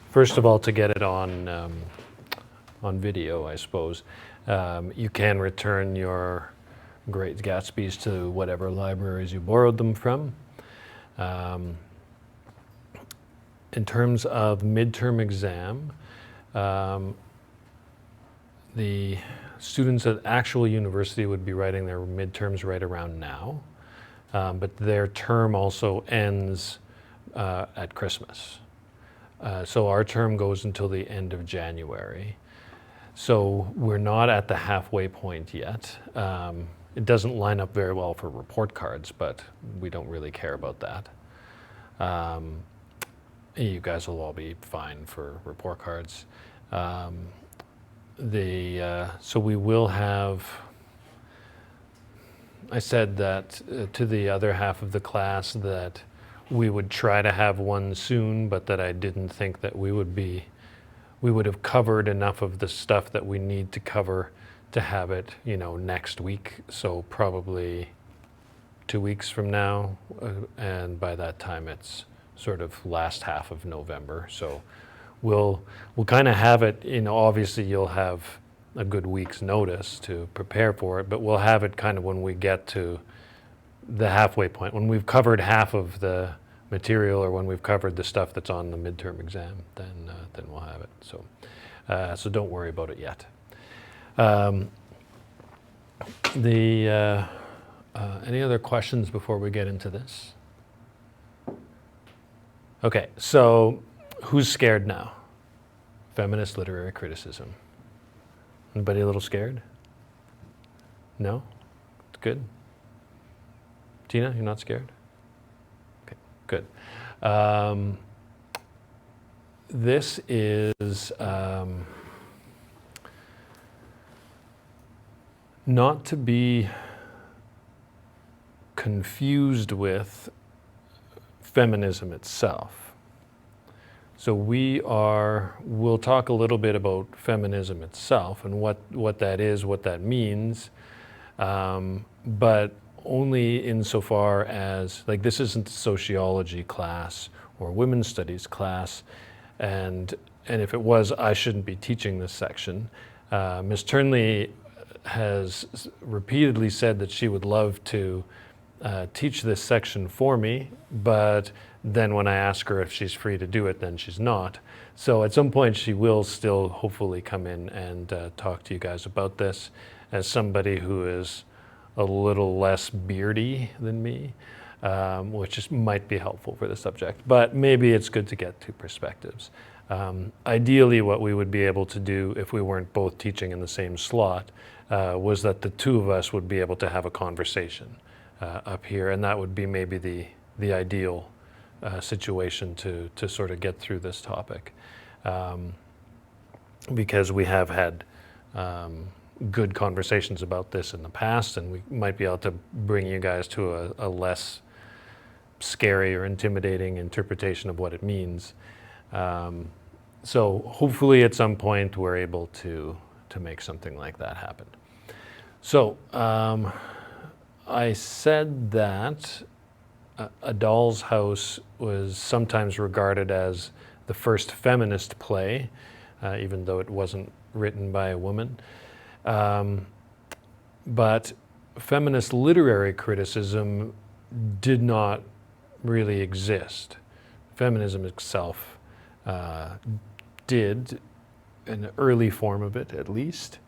First of all, to get it on video, I suppose, you can return your Great Gatsbys to whatever libraries you borrowed them from. In terms of midterm exam, the students at actual university would be writing their midterms right around now, but their term also ends at Christmas. So our term goes until the end of January. So we're not at the halfway point yet. It doesn't line up very well for report cards, but we don't really care about that. You guys will all be fine for report cards. So we will have, I said that to the other half of the class that we would try to have one soon, but that I didn't think that we would have covered enough of the stuff that we need to cover to have it, next week. So probably 2 weeks from now, and by that time it's sort of last half of November. So we'll kind of have it, obviously you'll have a good week's notice to prepare for it, but we'll have it kind of when we get to the halfway point, when we've covered half of the material, or when we've covered the stuff that's on the midterm exam, then we'll have it. So don't worry about it yet. Any other questions before we get into this? Okay, so who's scared now? Feminist literary criticism. Anybody a little scared? No? Good. Tina, you're not scared? Okay, good. This is not to be confused with feminism itself. So we'll talk a little bit about feminism itself and what that is, what that means, but only insofar as, this isn't a sociology class or women's studies class, and if it was, I shouldn't be teaching this section. Ms. Turnley has repeatedly said that she would love to teach this section for me, but then when I ask her if she's free to do it, then she's not. So at some point she will still hopefully come in and talk to you guys about this as somebody who is a little less beardy than me, which might be helpful for the subject, but maybe it's good to get two perspectives. Ideally, what we would be able to do if we weren't both teaching in the same slot was that the two of us would be able to have a conversation up here, and that would be maybe the ideal situation to sort of get through this topic, because we have had good conversations about this in the past, and we might be able to bring you guys to a less scary or intimidating interpretation of what it means. So hopefully at some point we're able to make something like that happen. So I said that A Doll's House was sometimes regarded as the first feminist play, even though it wasn't written by a woman. But feminist literary criticism did not really exist. Feminism itself did, an early form of it at least.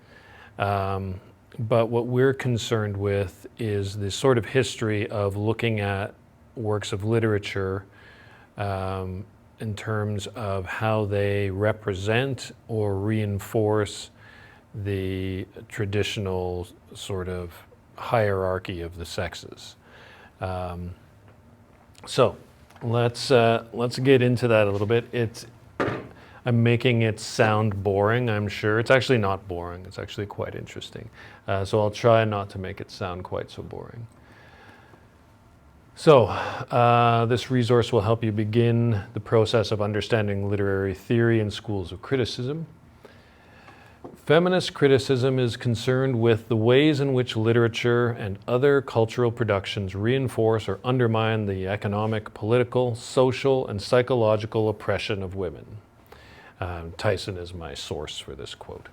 But what we're concerned with is the sort of history of looking at works of literature in terms of how they represent or reinforce the traditional sort of hierarchy of the sexes. So let's get into that a little bit. I'm making it sound boring, I'm sure. It's actually not boring. It's actually quite interesting. So I'll try not to make it sound quite so boring. So this resource will help you begin the process of understanding literary theory and schools of criticism. Feminist criticism is concerned with the ways in which literature and other cultural productions reinforce or undermine the economic, political, social, and psychological oppression of women. Tyson is my source for this quote.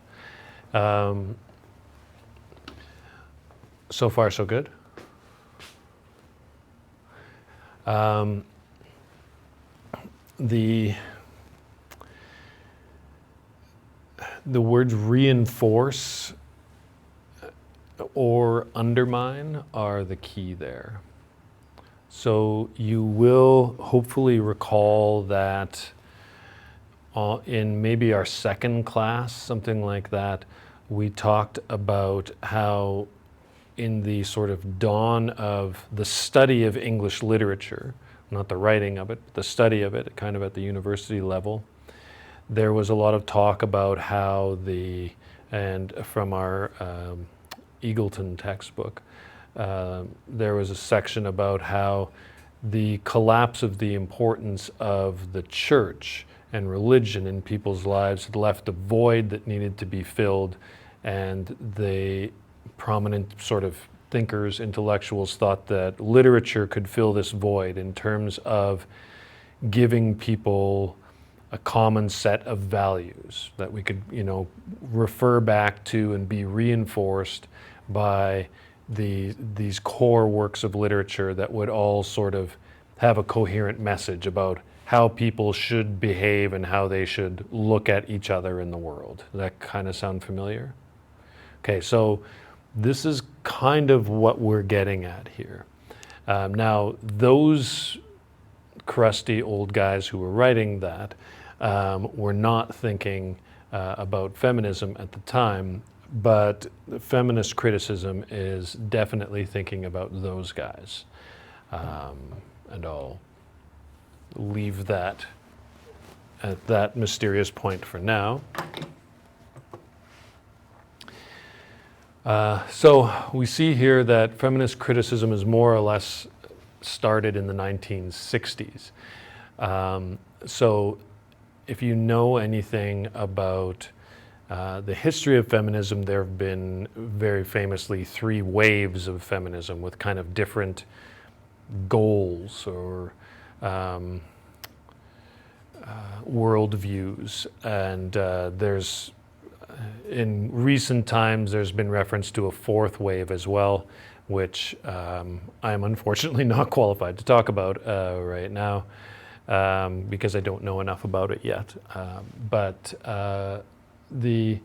So far, so good. The words reinforce or undermine are the key there. So you will hopefully recall that in maybe our second class, something like that, we talked about how in the sort of dawn of the study of English literature, not the writing of it, but the study of it, kind of at the university level, there was a lot of talk about how and from our Eagleton textbook, there was a section about how the collapse of the importance of the church and religion in people's lives had left a void that needed to be filled, and the prominent sort of thinkers, intellectuals thought that literature could fill this void in terms of giving people a common set of values that we could, refer back to and be reinforced by these core works of literature that would all sort of have a coherent message about how people should behave and how they should look at each other in the world. Does that kind of sound familiar? Okay, so this is kind of what we're getting at here. Now, those crusty old guys who were writing that were not thinking about feminism at the time, but feminist criticism is definitely thinking about those guys. And I'll leave that at that mysterious point for now. So we see here that feminist criticism is more or less started in the 1960s. So if you know anything about the history of feminism, there have been very famously 3 waves of feminism with kind of different goals or worldviews. And in recent times, there's been reference to a 4th wave as well, which I am unfortunately not qualified to talk about right now because I don't know enough about it yet. But the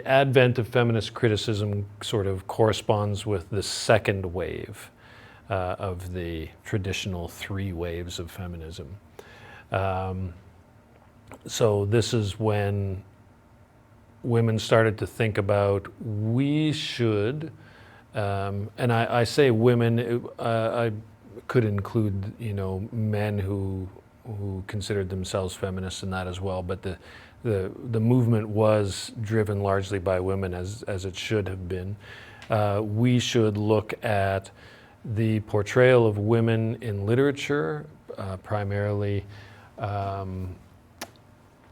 advent of feminist criticism sort of corresponds with the 2nd wave of the traditional 3 waves of feminism. So this is when women started to think about we should, and I say women, I could include men who considered themselves feminists in that as well, but the movement was driven largely by women as it should have been. We should look at the portrayal of women in literature, primarily.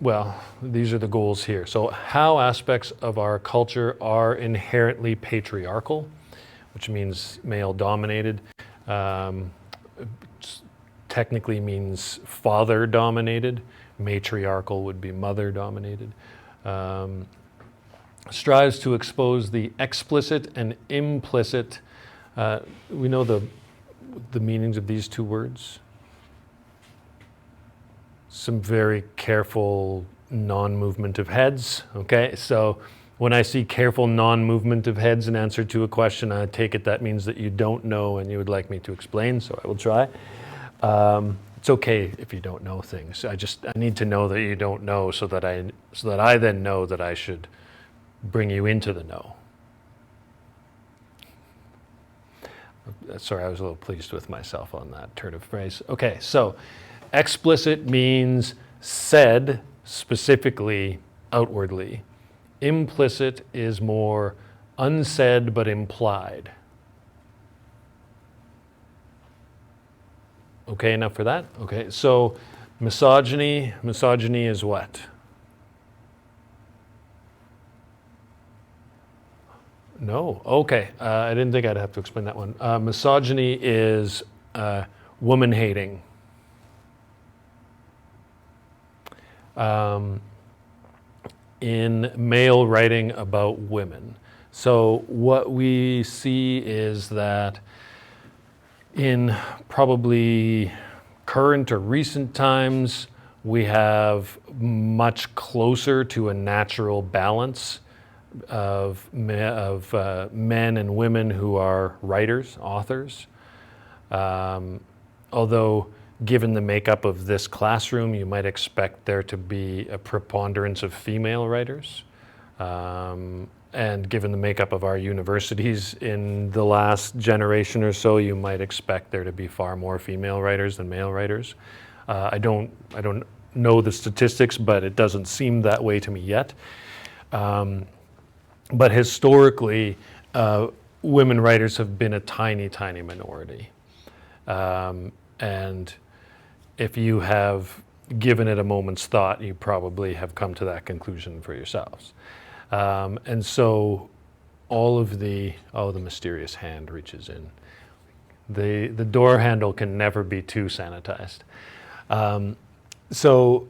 Well, these are the goals here. So how aspects of our culture are inherently patriarchal, which means male-dominated, technically means father-dominated. Matriarchal would be mother-dominated. Strives to expose the explicit and implicit. We know the meanings of these 2 words. Some very careful non-movement of heads, okay? So when I see careful non-movement of heads in answer to a question, I take it that means that you don't know and you would like me to explain, so I will try. It's okay if you don't know things. I need to know that you don't know so that I then know that I should bring you into the know. Sorry, I was a little pleased with myself on that turn of phrase. Okay, so explicit means said specifically, outwardly. Implicit is more unsaid but implied. Okay, enough for that? Okay, so misogyny is what? No, okay, I didn't think I'd have to explain that one. Misogyny is woman hating. in male writing about women. So what we see is that in probably current or recent times, we have much closer to a natural balance of men and women who are writers, authors. Although, given the makeup of this classroom, you might expect there to be a preponderance of female writers. And given the makeup of our universities in the last generation or so, you might expect there to be far more female writers than male writers. I don't know the statistics, but it doesn't seem that way to me yet. But historically, women writers have been a tiny, tiny minority. And if you have given it a moment's thought, you probably have come to that conclusion for yourselves. And so all the mysterious hand reaches in. The door handle can never be too sanitized. So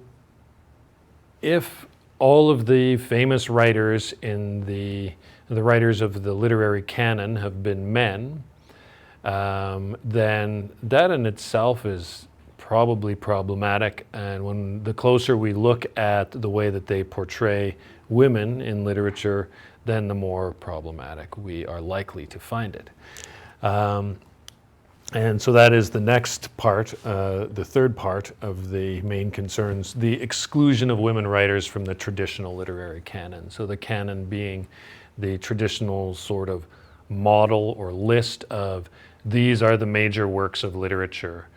if all of the famous writers in the writers of the literary canon have been men, then that in itself is probably problematic. And when the closer we look at the way that they portray women in literature, then the more problematic we are likely to find it. And so that is the next part, the third part of the main concerns, the exclusion of women writers from the traditional literary canon. So the canon being the traditional sort of model or list of these are the major works of literature.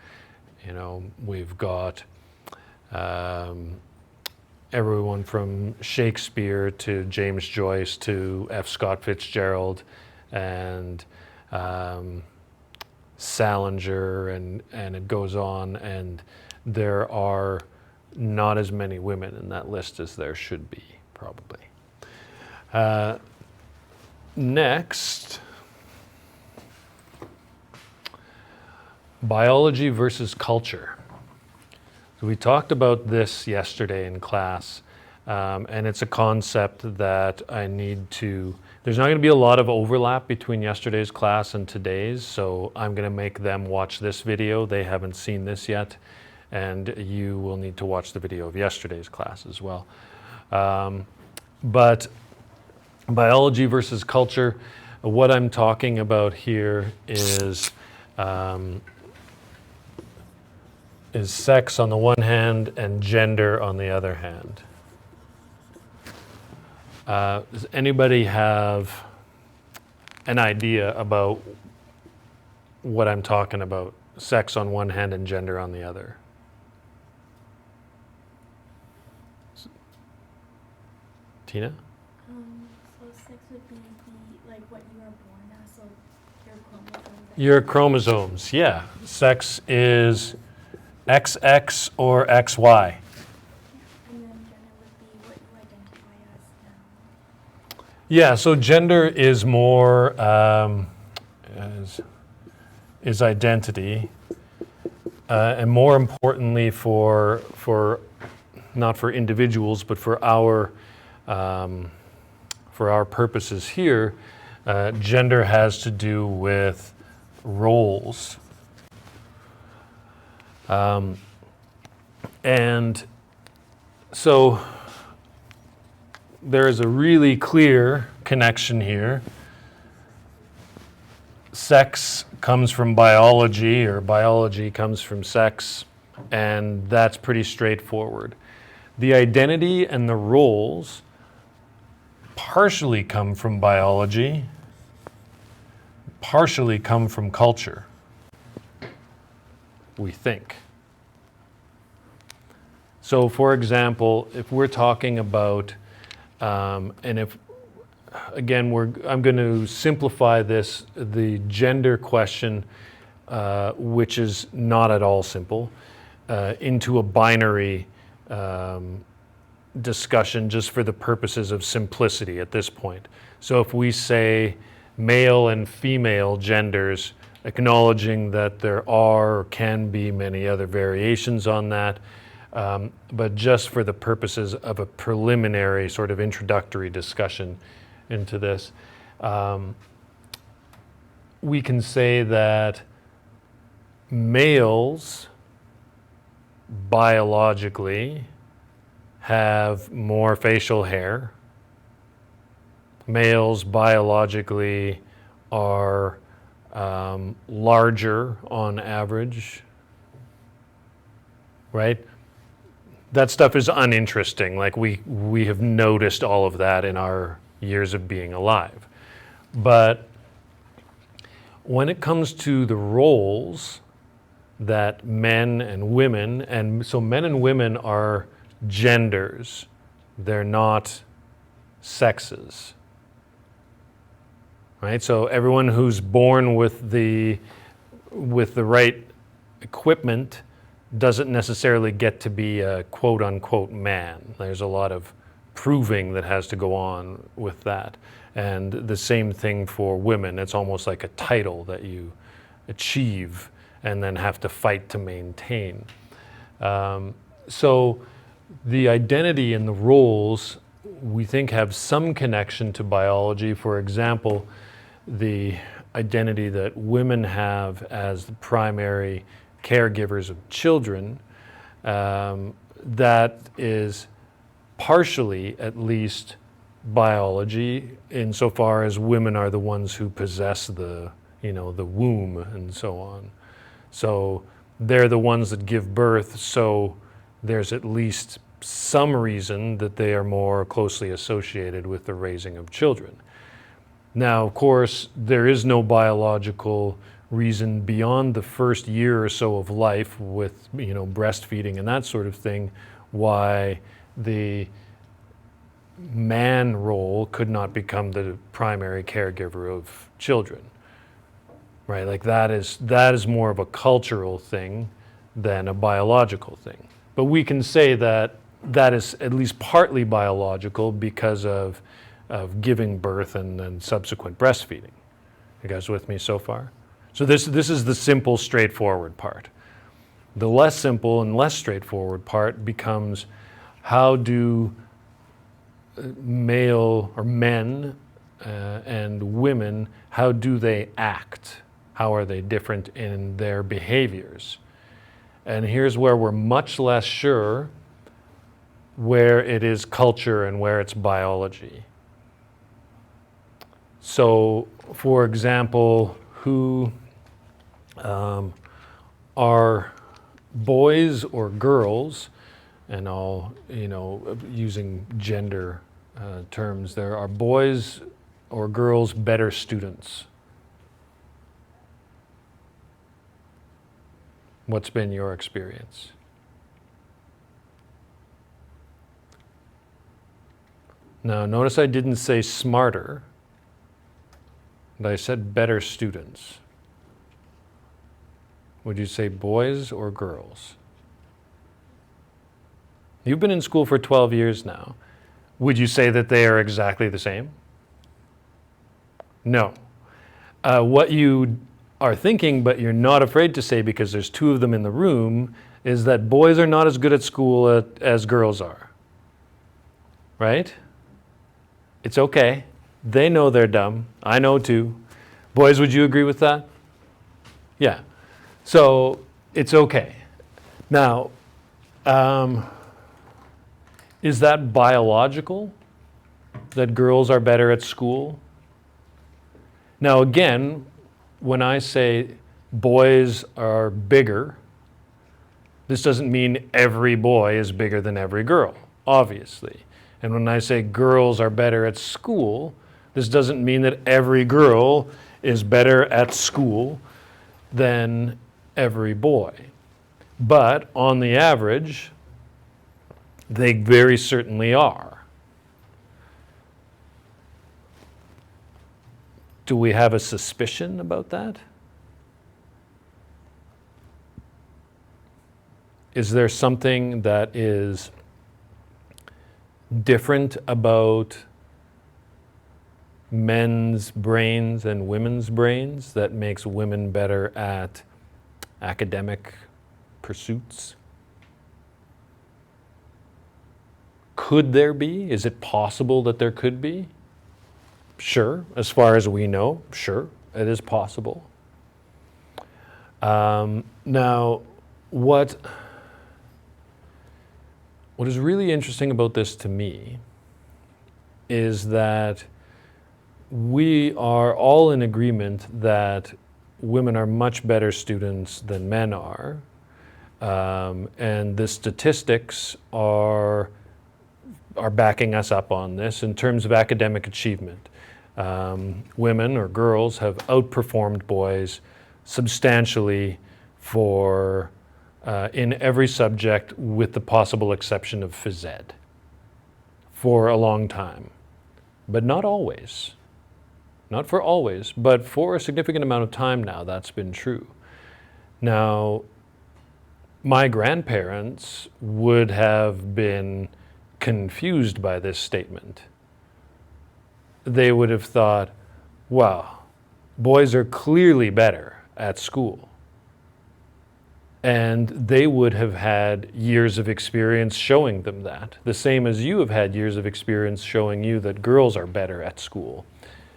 You know, we've got everyone from Shakespeare to James Joyce to F. Scott Fitzgerald and Salinger, and it goes on, and there are not as many women in that list as there should be, probably. Next, biology versus culture. So we talked about this yesterday in class, and it's a concept that there's not going to be a lot of overlap between yesterday's class and today's, so I'm going to make them watch this video. They haven't seen this yet, and you will need to watch the video of yesterday's class as well. But biology versus culture, what I'm talking about here is sex on the one hand and gender on the other hand. Does anybody have an idea about what I'm talking about? Sex on one hand and gender on the other. Tina? So sex would be like what you are born as, so your chromosomes. Your chromosomes, yeah. Sex is XX or XY. And then gender would be what you identify as now. Yeah, so gender is more is identity, and more importantly for not for individuals, but for our purposes here, gender has to do with roles. And so there is a really clear connection here. Sex comes from biology, or biology comes from sex, and that's pretty straightforward. The identity and the roles partially come from biology, partially come from culture, we think. So for example, if we're talking about, and if, again, I'm going to simplify this, the gender question, which is not at all simple, into a binary discussion just for the purposes of simplicity at this point. So if we say male and female genders, acknowledging that there are or can be many other variations on that, But just for the purposes of a preliminary sort of introductory discussion into this, we can say that males biologically have more facial hair. Males biologically are larger on average, right? That stuff is uninteresting. Like we have noticed all of that in our years of being alive. But when it comes to the roles that men and women, and so men and women are genders, they're not sexes, right? So everyone who's born with the right equipment doesn't necessarily get to be a quote unquote man. There's a lot of proving that has to go on with that. And the same thing for women. It's almost like a title that you achieve and then have to fight to maintain. So the identity and the roles we think have some connection to biology. For example, the identity that women have as the primary caregivers of children, that is partially at least biology, insofar as women are the ones who possess the womb and so on. So they're the ones that give birth, so there's at least some reason that they are more closely associated with the raising of children. Now, of course, there is no biological reason beyond the first year or so of life with, breastfeeding and that sort of thing, why the man role could not become the primary caregiver of children, right? Like that is more of a cultural thing than a biological thing. But we can say that is at least partly biological because of giving birth and then subsequent breastfeeding. You guys with me so far? So this is the simple, straightforward part. The less simple and less straightforward part becomes, how do male or men and women, how do they act? How are they different in their behaviors? And here's where we're much less sure where it is culture and where it's biology. So, for example, who are boys or girls, and all, using gender terms, there are boys or girls better students? What's been your experience? Now, notice I didn't say smarter, but I said better students. Would you say boys or girls? You've been in school for 12 years now. Would you say that they are exactly the same? No. What you are thinking, but you're not afraid to say because there's two of them in the room, is that boys are not as good at school as girls are. Right? It's okay. They know they're dumb. I know too. Boys, would you agree with that? Yeah. So it's okay. Now, is that biological, that girls are better at school? Now again, when I say boys are bigger, this doesn't mean every boy is bigger than every girl, obviously. And when I say girls are better at school, this doesn't mean that every girl is better at school than every boy. But on the average, they very certainly are. Do we have a suspicion about that? Is there something that is different about men's brains and women's brains that makes women better at academic pursuits? could there be? Is it possible that there could be? Sure. As far as we know, sure, it is possible. Now, what is really interesting about this to me is that we are all in agreement that women are much better students than men are. And the statistics are backing us up on this in terms of academic achievement. Women or girls have outperformed boys substantially in every subject with the possible exception of phys ed for a long time. But not always. Not for always, but for a significant amount of time now, that's been true. Now, my grandparents would have been confused by this statement. They would have thought, wow, boys are clearly better at school. And they would have had years of experience showing them that, the same as you have had years of experience showing you that girls are better at school.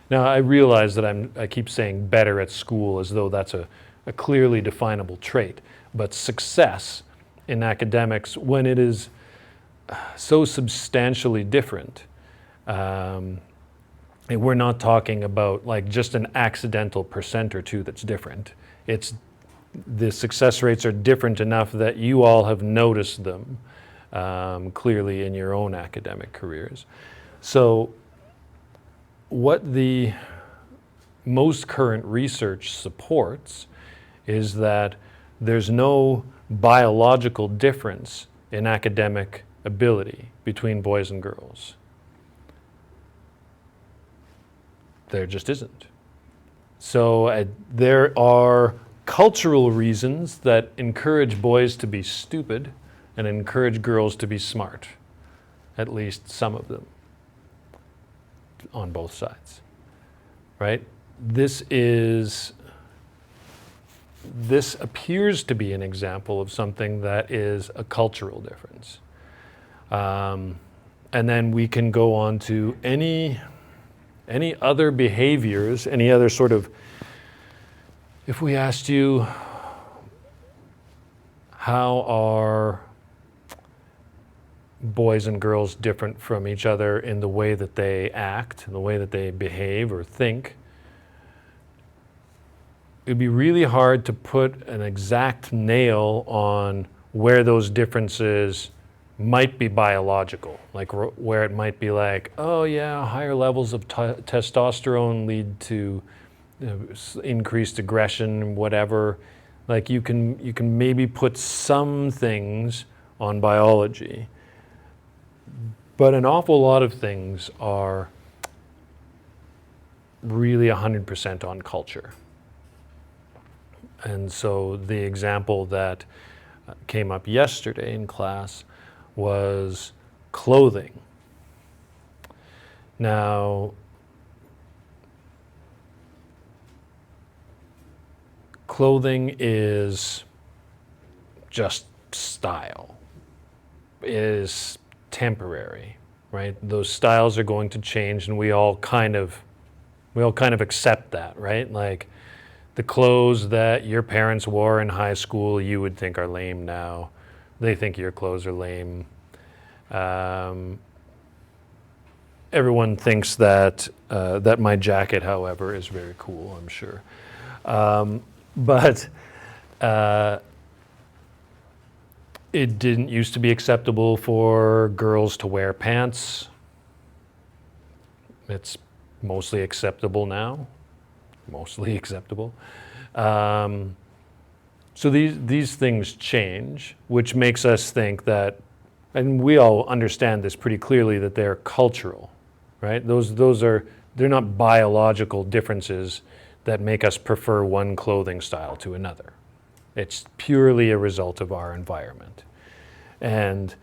Now, I realize that I keep saying better at school as though that's a clearly definable trait. But success in academics, when it is so substantially different, and we're not talking about like just an accidental percent or two that's different. The success rates are different enough that you all have noticed them clearly in your own academic careers. So what the most current research supports is that there's no biological difference in academic ability between boys and girls. There just isn't. So there are cultural reasons that encourage boys to be stupid and encourage girls to be smart, at least some of them, on both sides, right? This appears to be an example of something that is a cultural difference. And then we can go on to any other behaviors, any other sort of, if we asked you, how are boys and girls different from each other in the way that they act, in the way that they behave or think, it'd be really hard to put an exact nail on where those differences might be biological, like where it might be like, oh yeah, higher levels of testosterone lead to increased aggression, whatever. Like you can maybe put some things on biology, but an awful lot of things are really 100% on culture. And so the example that came up yesterday in class was clothing. Now, clothing is just style. It is temporary, right? Those styles are going to change, and we all kind of accept that, right? Like the clothes that your parents wore in high school, you would think are lame now. They think your clothes are lame. Everyone thinks that my jacket, however, is very cool, I'm sure. But it didn't used to be acceptable for girls to wear pants. It's mostly acceptable now. Mostly acceptable. So these things change, which makes us think that, and we all understand this pretty clearly, that they're cultural, right? They're not biological differences that make us prefer one clothing style to another. It's purely a result of our environment. And,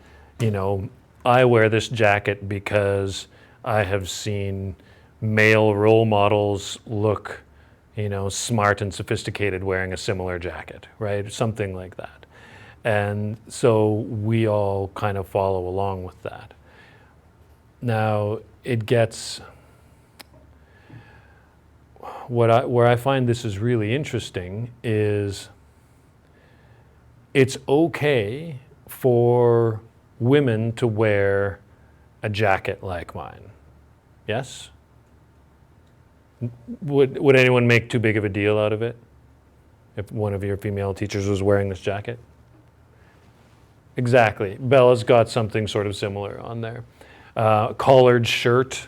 I wear this jacket because I have seen male role models look, smart and sophisticated wearing a similar jacket, right? Something like that. And so we all kind of follow along with that. Now, it gets, where I find this is really interesting is it's okay for women to wear a jacket like mine. Yes? Would anyone make too big of a deal out of it if one of your female teachers was wearing this jacket? Exactly. Bella's got something sort of similar on there. Collared shirt,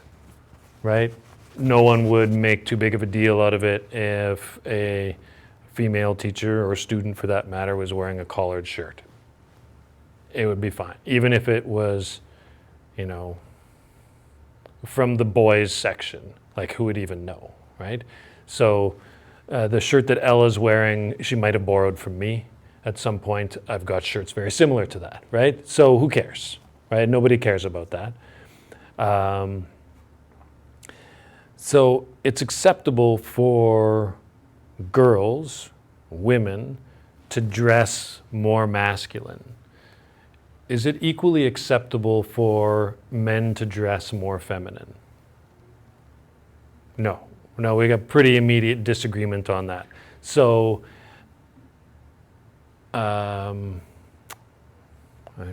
right? No one would make too big of a deal out of it if a female teacher or student for that matter was wearing a collared shirt. It would be fine. Even if it was, you know, from the boys section, like who would even know, right? So the shirt that Ella's wearing, she might have borrowed from me at some point. I've got shirts very similar to that, right? So who cares, right? Nobody cares about that. So it's acceptable for girls, women, to dress more masculine. Is it equally acceptable for men to dress more feminine? No. No, we got pretty immediate disagreement on that. So, I'm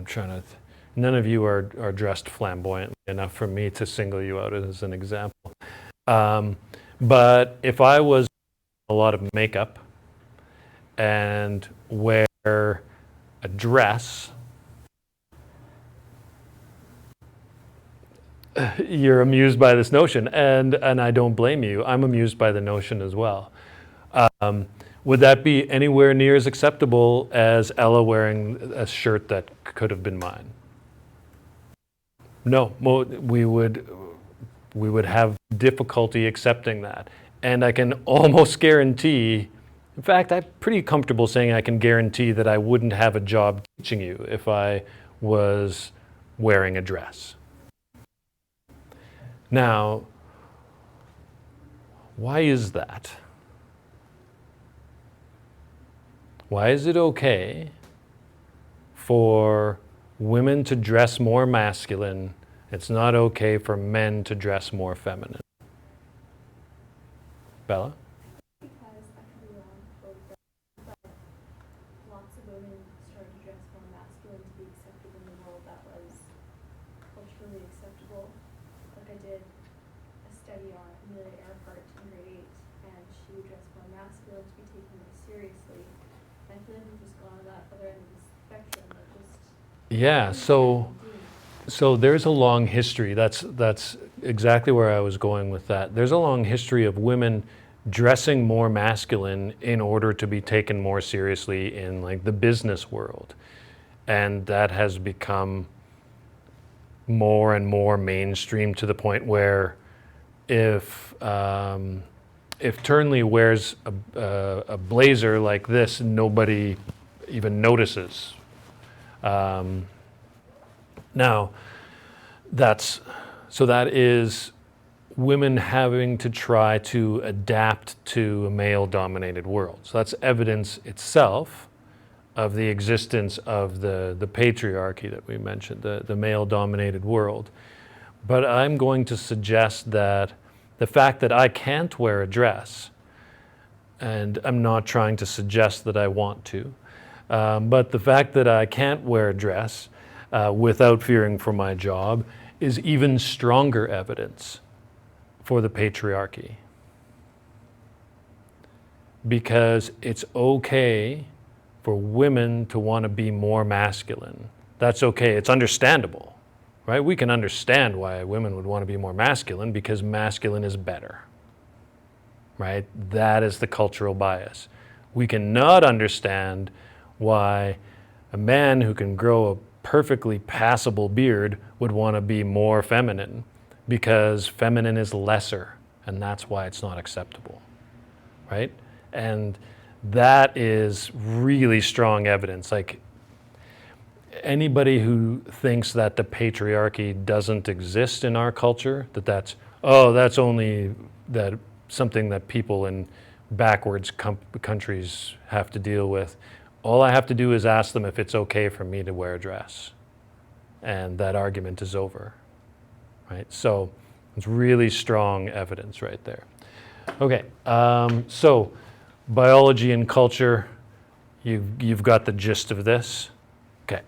trying to, none of you are dressed flamboyantly enough for me to single you out as an example. But if I was a lot of makeup and wear a dress, you're amused by this notion, and I don't blame you. I'm amused by the notion as well. Would that be anywhere near as acceptable as Ella wearing a shirt that could have been mine? No, we would have difficulty accepting that. And I can almost guarantee, in fact, I'm pretty comfortable saying I can guarantee that I wouldn't have a job teaching you if I was wearing a dress. Now, why is that? Why is it okay for women to dress more masculine? It's not okay for men to dress more feminine. Bella? Because I could be wrong, but lots of women started to dress more masculine to be accepted in the world that was culturally acceptable. Like I did a study on Amelia Earhart in grade 8, and she would dress more masculine to be taken more seriously. And I feel like we've just gone to that other end of the spectrum that just Yeah, so there's a long history. That's exactly where I was going with that. There's a long history of women dressing more masculine in order to be taken more seriously in like the business world. And that has become more and more mainstream to the point where if Turnley wears a blazer like this, nobody even notices. Now, that is women having to try to adapt to a male-dominated world. So that's evidence itself of the existence of the patriarchy that we mentioned, the male-dominated world. But I'm going to suggest that the fact that I can't wear a dress, and I'm not trying to suggest that I want to, but the fact that I can't wear a dress without fearing for my job is even stronger evidence for the patriarchy. Because it's okay for women to want to be more masculine. That's okay. It's understandable, right? We can understand why women would want to be more masculine because masculine is better, right? That is the cultural bias. We cannot understand why a man who can grow a perfectly passable beard would want to be more feminine because feminine is lesser, and that's why it's not acceptable, right? And that is really strong evidence. Like anybody who thinks that the patriarchy doesn't exist in our culture, that's only that something that people in backwards countries have to deal with. All I have to do is ask them if it's okay for me to wear a dress. And that argument is over, right? So it's really strong evidence right there. Okay, so biology and culture, you've got the gist of this. Okay.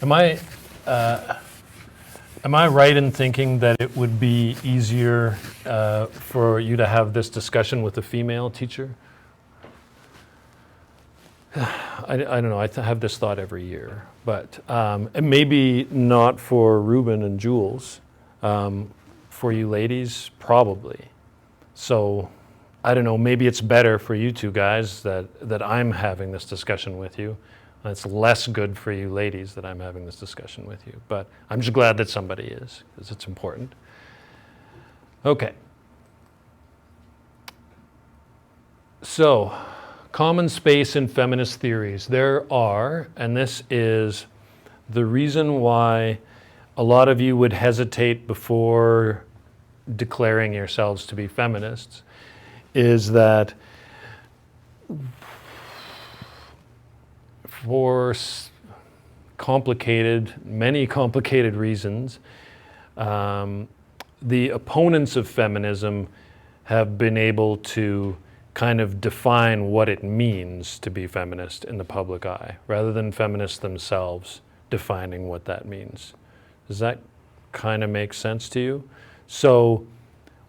Am I right in thinking that it would be easier for you to have this discussion with a female teacher? I don't know. I have this thought every year, but and maybe not for Ruben and Jules. For you ladies, probably. So I don't know. Maybe it's better for you two guys that I'm having this discussion with you. And it's less good for you ladies that I'm having this discussion with you. But I'm just glad that somebody is, because it's important. Okay. So, common space in feminist theories. There are, and this is the reason why a lot of you would hesitate before declaring yourselves to be feminists, is that for many complicated reasons, the opponents of feminism have been able to kind of define what it means to be feminist in the public eye, rather than feminists themselves defining what that means. Does that kind of make sense to you? So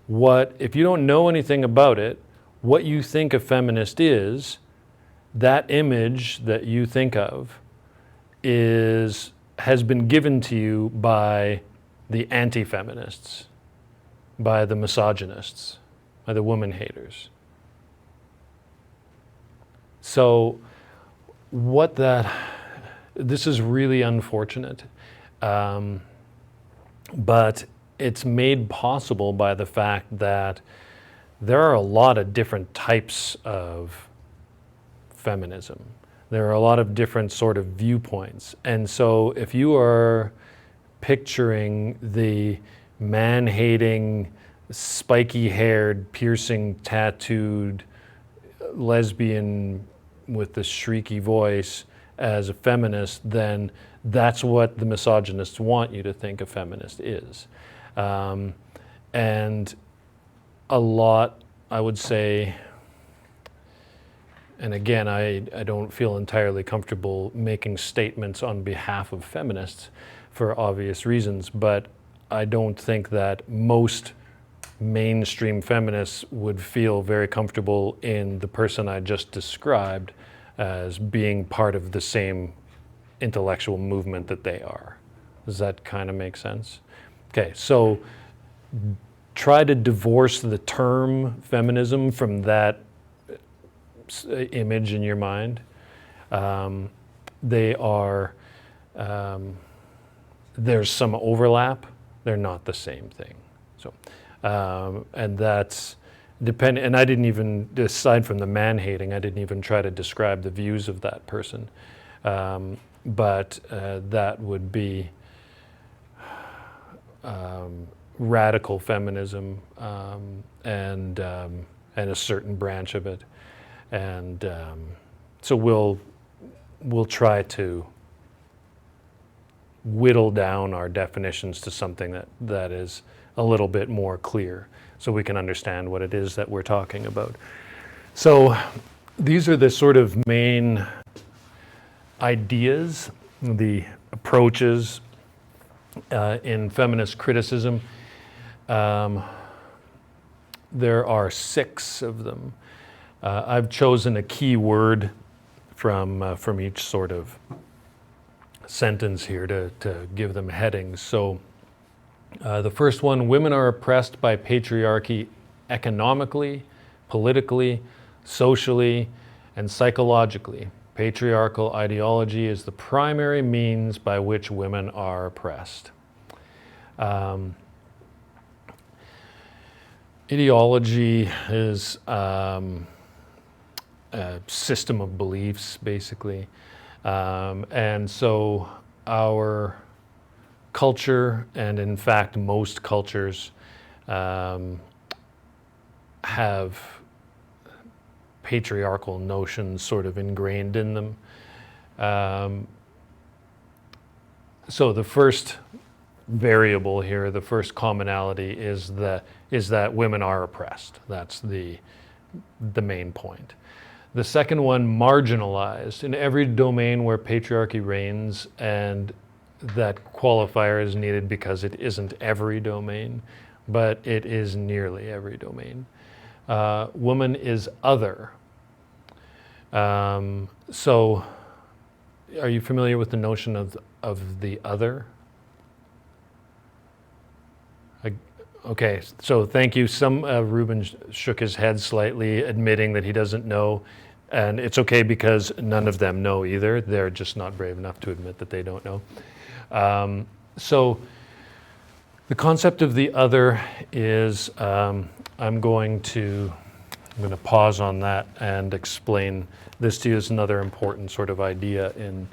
if you don't know anything about it, what you think a feminist is, that image that you think of has been given to you by the anti-feminists, by the misogynists, by the woman haters. So this is really unfortunate, but it's made possible by the fact that there are a lot of different types of feminism. There are a lot of different sort of viewpoints. And so if you are picturing the man-hating, spiky-haired, piercing, tattooed lesbian with the shrieky voice as a feminist, then that's what the misogynists want you to think a feminist is. And a lot, I would say, and again, I don't feel entirely comfortable making statements on behalf of feminists for obvious reasons, but I don't think that most mainstream feminists would feel very comfortable in the person I just described as being part of the same intellectual movement that they are. Does that kind of make sense? Okay, so try to divorce the term feminism from that image in your mind. There's some overlap. They're not the same thing. So, and that's dependent. And I didn't even, aside from the man-hating, I didn't even try to describe the views of that person. But that would be radical feminism and a certain branch of it. And so we'll try to whittle down our definitions to something that is a little bit more clear, so we can understand what it is that we're talking about. So these are the sort of main ideas, the approaches in feminist criticism. There are 6 of them. I've chosen a key word from each sort of sentence here to give them headings. So the first one, women are oppressed by patriarchy economically, politically, socially, and psychologically. Patriarchal ideology is the primary means by which women are oppressed. Ideology is a system of beliefs, basically. And so our culture, and in fact most cultures, have patriarchal notions sort of ingrained in them. So the first variable here, the first commonality is that women are oppressed. That's the main point. The second one, marginalized. In every domain where patriarchy reigns, and that qualifier is needed because it isn't every domain, but it is nearly every domain. Woman is other. So, are you familiar with the notion of the other? Okay, so thank you. Ruben shook his head slightly, admitting that he doesn't know, and it's okay because none of them know either. They're just not brave enough to admit that they don't know. So the concept of the other is, I'm going to pause on that and explain this to you as another important sort of idea in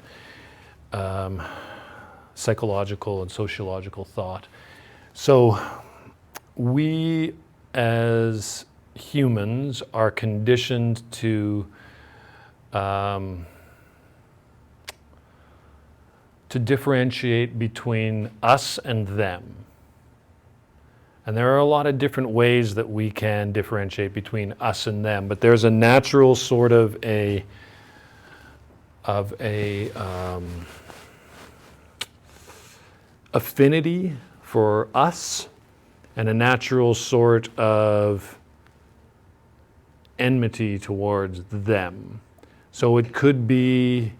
psychological and sociological thought. So we as humans are conditioned to differentiate between us and them. And there are a lot of different ways that we can differentiate between us and them, but there's a natural sort of affinity for us, and a natural sort of enmity towards them. So it could be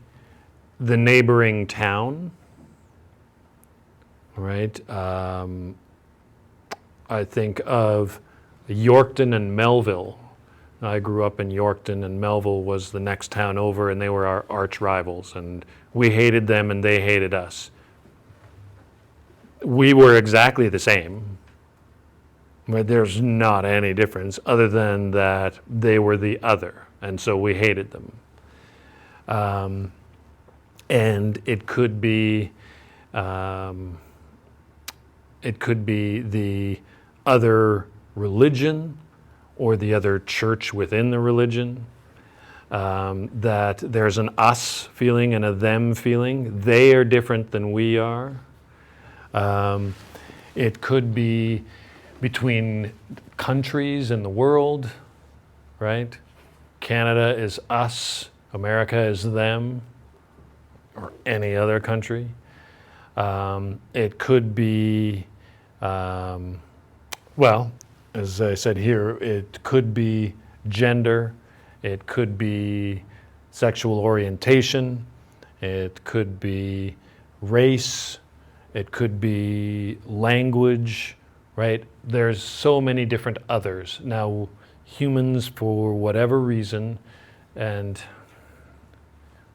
the neighboring town, right? I think of Yorkton and Melville. I grew up in Yorkton, and Melville was the next town over, and they were our arch rivals, and we hated them and they hated us. We were exactly the same, but there's not any difference other than that they were the other, and so we hated them. And it could be the other religion or the other church within the religion, that there's an us feeling and a them feeling. They are different than we are. It could be between countries in the world, right? Canada is us, America is them, or any other country. It could be, well, as I said here, it could be gender, it could be sexual orientation, it could be race, it could be language, right? There's so many different others. Now, humans, for whatever reason, and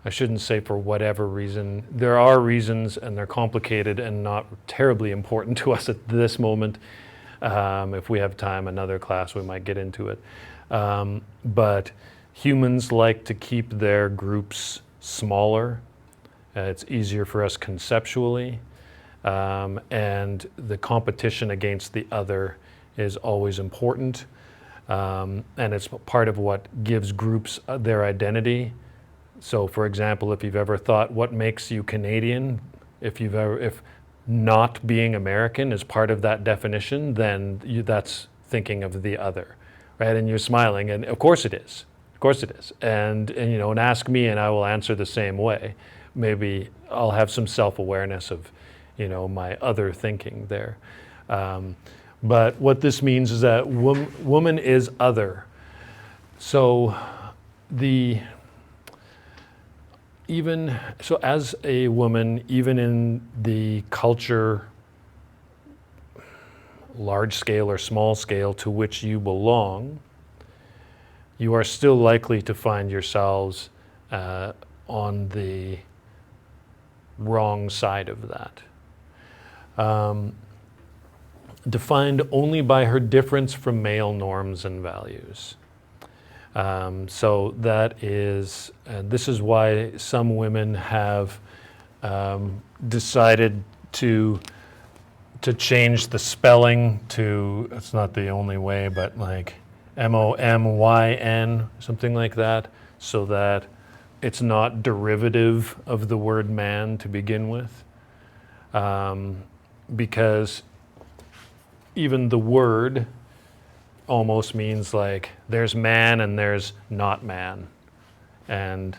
I shouldn't say for whatever reason, there are reasons, and they're complicated and not terribly important to us at this moment. If we have time, another class, we might get into it. But humans like to keep their groups smaller. It's easier for us conceptually. And the competition against the other is always important. And it's part of what gives groups their identity. So, for example, if you've ever thought what makes you Canadian, if not being American is part of that definition, then that's thinking of the other, right? And you're smiling, and of course it is. Of course it is. And and ask me, and I will answer the same way. Maybe I'll have some self-awareness of, my other thinking there. But what this means is that woman is other. So as a woman, even in the culture, large scale or small scale, to which you belong, you are still likely to find yourselves on the wrong side of that. Defined only by her difference from male norms and values. So that is, this is why some women have decided to change the spelling to, it's not the only way, but like M-O-M-Y-N, something like that, so that it's not derivative of the word man to begin with. because even the word almost means like there's man and there's not man. And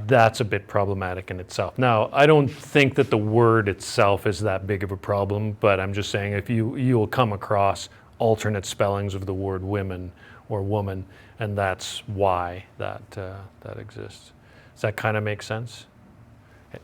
that's a bit problematic in itself. Now, I don't think that the word itself is that big of a problem, but I'm just saying if you'll come across alternate spellings of the word women or woman, and that's why that exists. Does that kind of make sense? Okay.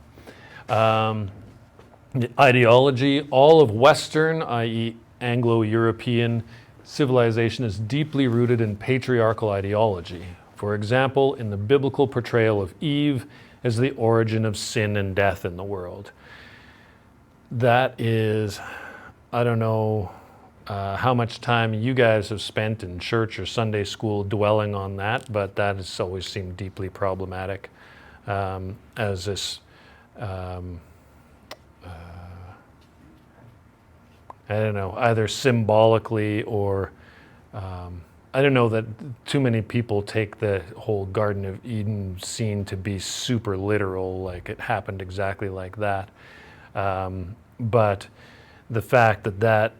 The ideology, all of Western, i.e. Anglo-European civilization is deeply rooted in patriarchal ideology. For example, in the biblical portrayal of Eve as the origin of sin and death in the world. That is, I don't know how much time you guys have spent in church or Sunday school dwelling on that, but that has always seemed deeply problematic as this I don't know, either symbolically or I don't know that too many people take the whole Garden of Eden scene to be super literal, like it happened exactly like that. But the fact that,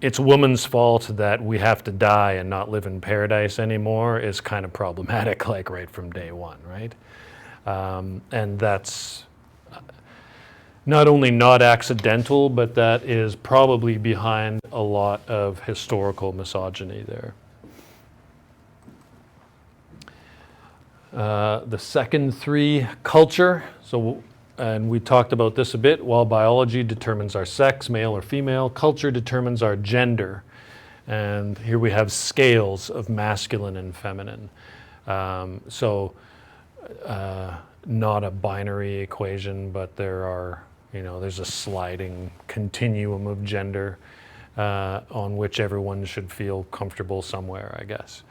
it's woman's fault that we have to die and not live in paradise anymore is kind of problematic, like right from day one, right? And that's not only not accidental, but that is probably behind a lot of historical misogyny there. The second three, culture. And we talked about this a bit. While biology determines our sex, male or female, culture determines our gender. And here we have scales of masculine and feminine. Not a binary equation, but there's a sliding continuum of gender on which everyone should feel comfortable somewhere, I guess.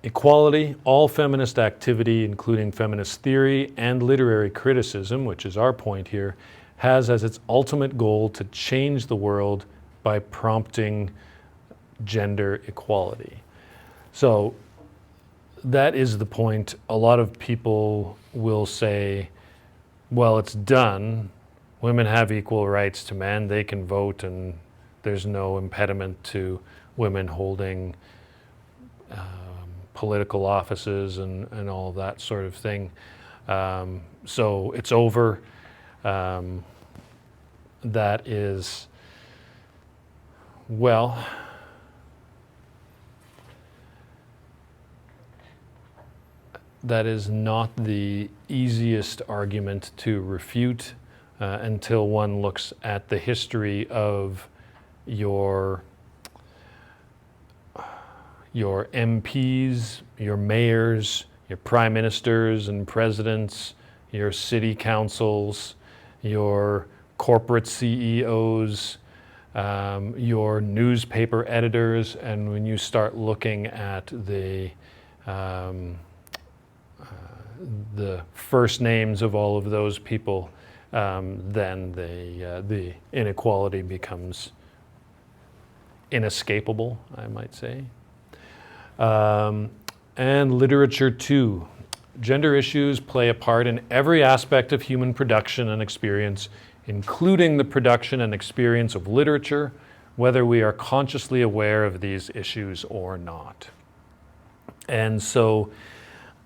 Equality, all feminist activity, including feminist theory and literary criticism, which is our point here, has as its ultimate goal to change the world by prompting gender equality. So that is the point. A lot of people will say, well, it's done. Women have equal rights to men. They can vote, and there's no impediment to women holding political offices and all that sort of thing. So it's over. That is, well, that is not the easiest argument to refute until one looks at the history of your MPs, your mayors, your prime ministers and presidents, your city councils, your corporate CEOs, your newspaper editors, and when you start looking at the first names of all of those people, then the inequality becomes inescapable, I might say. And literature too. Gender issues play a part in every aspect of human production and experience, including the production and experience of literature, whether we are consciously aware of these issues or not. And so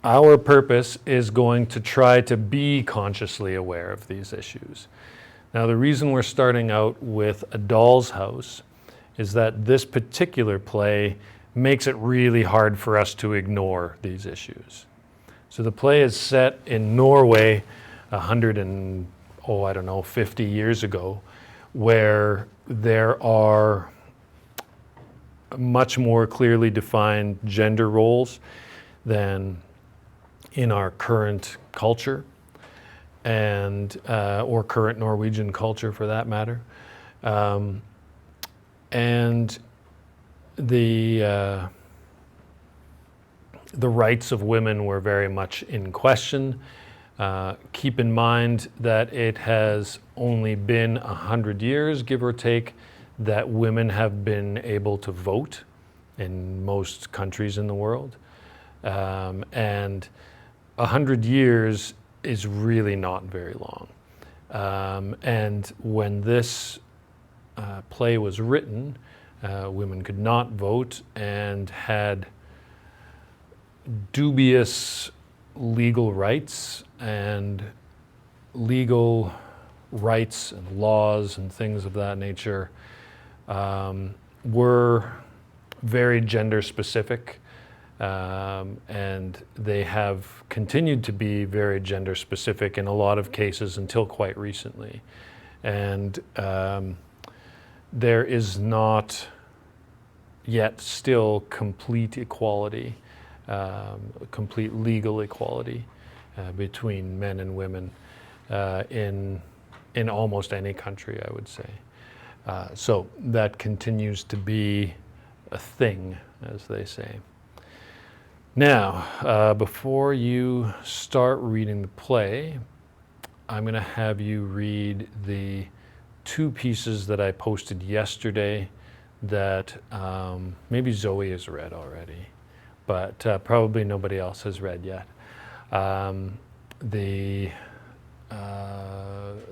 our purpose is going to try to be consciously aware of these issues. Now, the reason we're starting out with A Doll's House is that this particular play makes it really hard for us to ignore these issues. So the play is set in Norway 50 years ago, where there are much more clearly defined gender roles than in our current culture, and or current Norwegian culture for that matter. And the rights of women were very much in question. Keep in mind that it has only been 100 years, give or take, that women have been able to vote in most countries in the world. And 100 years is really not very long. And when this play was written, women could not vote and had dubious legal rights and legal rights and laws and things of that nature were very gender specific, and they have continued to be very gender specific in a lot of cases until quite recently. And there is not yet still complete equality, complete legal equality between men and women in almost any country, I would say. So that continues to be a thing, as they say. Now, before you start reading the play, I'm going to have you read the 2 pieces that I posted yesterday that maybe Zoe has read already, but probably nobody else has read yet.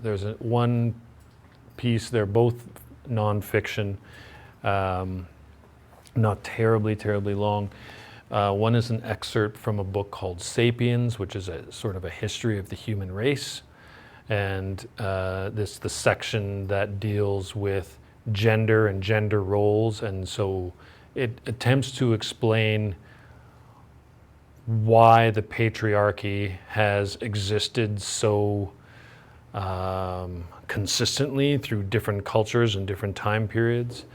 There's one piece, they're both nonfiction, not terribly long. One is an excerpt from a book called Sapiens, which is a sort of a history of the human race. And this the section that deals with gender and gender roles. And so it attempts to explain why the patriarchy has existed so consistently through different cultures and different time periods.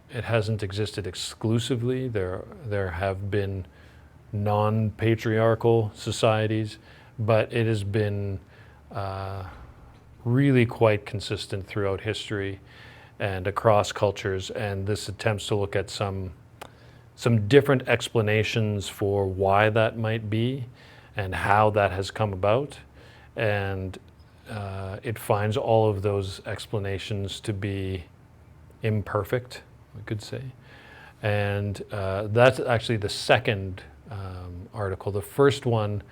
It hasn't existed exclusively. There have been non-patriarchal societies, but it has been really quite consistent throughout history and across cultures. And this attempts to look at some different explanations for why that might be and how that has come about. And it finds all of those explanations to be imperfect, we could say. And that's actually the second article. The first one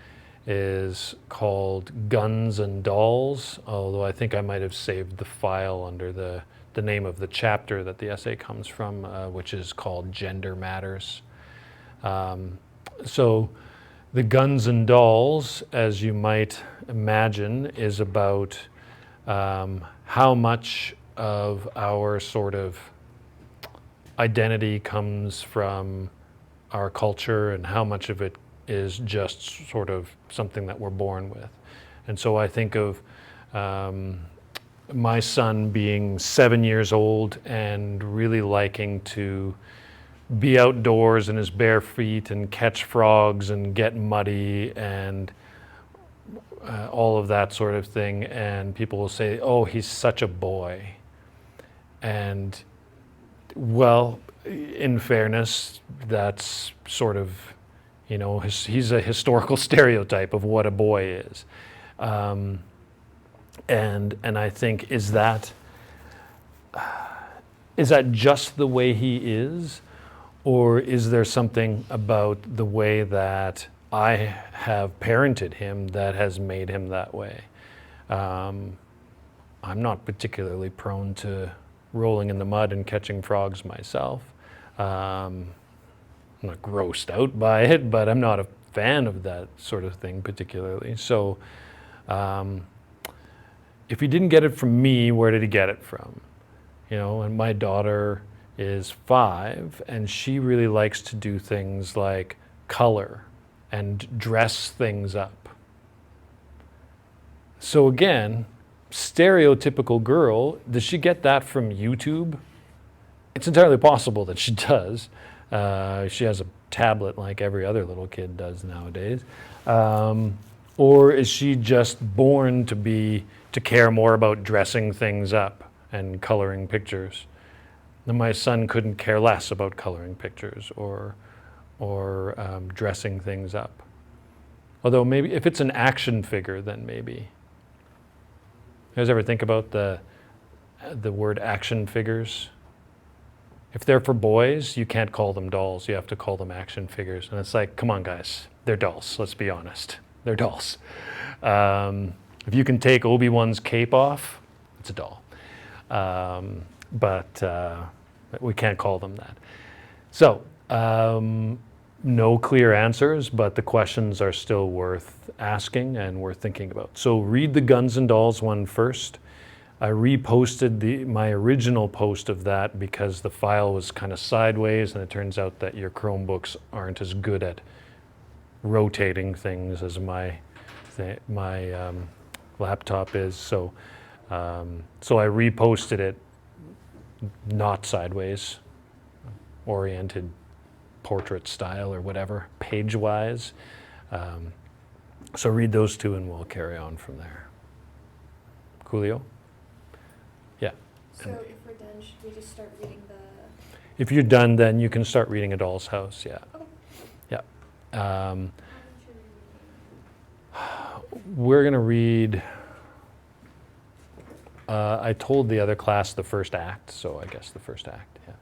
is called Guns and Dolls, although I think I might have saved the file under the name of the chapter that the essay comes from, which is called Gender Matters. So the Guns and Dolls, as you might imagine, is about how much of our sort of identity comes from our culture and how much of it is just sort of something that we're born with. And so I think of my son being 7 years old and really liking to be outdoors in his bare feet and catch frogs and get muddy and all of that sort of thing. And people will say, oh, he's such a boy. And well, in fairness, that's sort of, you know, he's a historical stereotype of what a boy is. And I think, is that just the way he is? Or is there something about the way that I have parented him that has made him that way? I'm not particularly prone to rolling in the mud and catching frogs myself. I'm not grossed out by it, but I'm not a fan of that sort of thing particularly. So if he didn't get it from me, where did he get it from? You know, and my daughter is 5, and she really likes to do things like color and dress things up. So again, stereotypical girl, does she get that from YouTube? It's entirely possible that she does. She has a tablet like every other little kid does nowadays. Or is she just born to care more about dressing things up and coloring pictures? And my son couldn't care less about coloring pictures or dressing things up. Although maybe if it's an action figure, then maybe. You guys ever think about the word action figures? If they're for boys, you can't call them dolls. You have to call them action figures. And it's like, come on, guys, they're dolls. Let's be honest. They're dolls. If you can take Obi-Wan's cape off, it's a doll. But we can't call them that. So, no clear answers, but the questions are still worth asking and worth thinking about. So read the Guns and Dolls one first. I reposted my original post of that because the file was kind of sideways, and it turns out that your Chromebooks aren't as good at rotating things as my laptop is. So I reposted it not sideways, oriented portrait style or whatever, page-wise. So read those two and we'll carry on from there. Coolio? Yeah. So if we're done, should we just start reading the... If you're done, then you can start reading A Doll's House, yeah. Okay. Yeah. How much are we reading? We're going to read, I told the other class the first act, so I guess the first act, yeah.